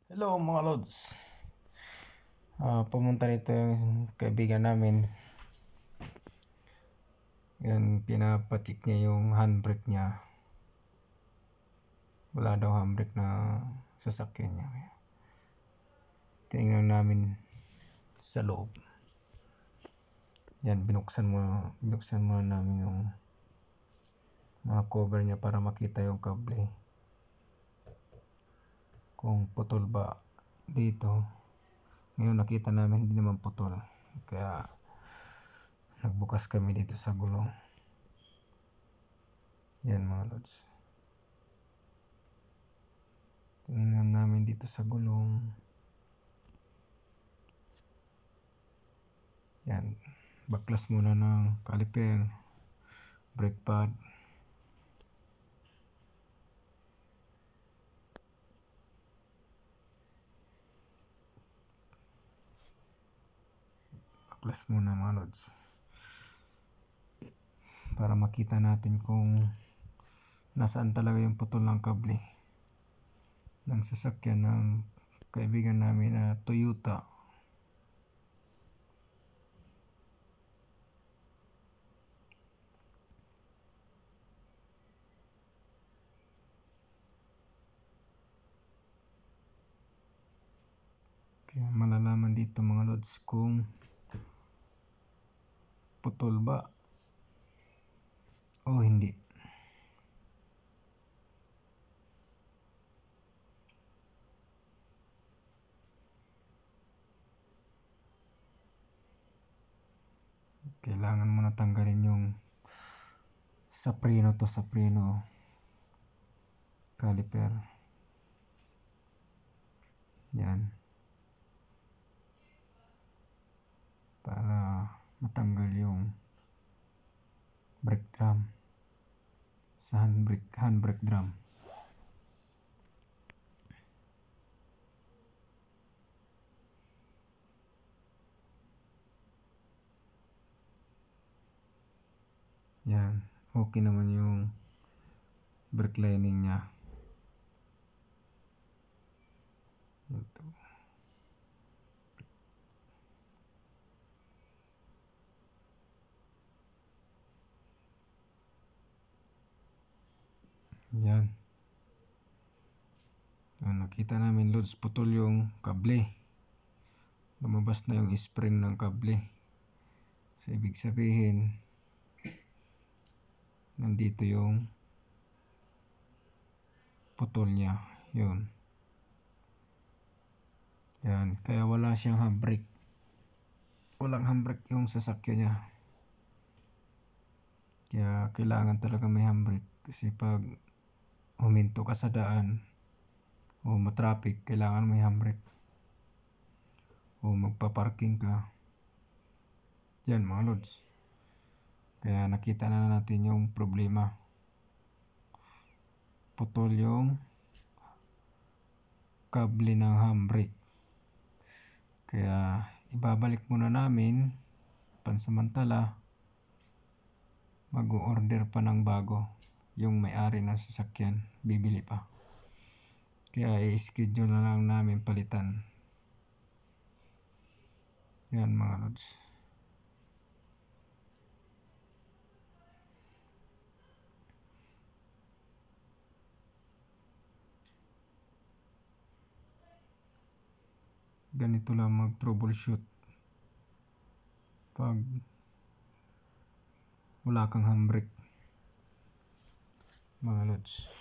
Hello mga lods. Pumunta rito yung kaibigan namin. Yan, pinapacheck niya yung handbrake niya. Wala daw handbrake na sasakyan niya. Tingnan namin sa loob. Yan, binuksan mo namin yung mga cover niya para makita yung kable. Kung putol ba dito. Ngayon nakita namin hindi naman putol. Kaya nagbukas kami dito sa gulong. Yan mga lods. Tingnan namin dito sa gulong. Yan. Baklas muna ng caliper, brake pad. Baklas muna mga lods. Para makita natin kung nasaan talaga yung putol ng kable ng sasakyan ng kaibigan namin na Toyota. Kaya malalaman dito mga lods kung putol ba o hindi. Kailangan mo na tanggalin yung sa preno caliper. Yan. Para matanggal yung brake drum sa handbrake drum. Yan. Okay naman yung brake lining niya. Ito. Yan. Nakita namin lods, putol yung kable. Lumabas na yung spring ng kable. So ibig sabihin, nandito yung putol niya. Yun. Yan. Kaya wala siyang handbrake. Walang handbrake yung sasakyan niya. Kaya kailangan talaga may handbrake. Kasi pag huminto ka sa daan o matraffic, kailangan may handbrake. O magpa-parking ka. Yan mga lods. Kaya nakita na natin yung problema. Putol yung kable ng handbrake. Kaya ibabalik muna namin pansamantala. Mag-order pa ng bago. Yung may-ari ng sasakyan, bibili pa. Kaya i-schedule na lang namin palitan. Yan mga lods. Ganito lang mag-troubleshoot pag wala kang handbrake mga lods.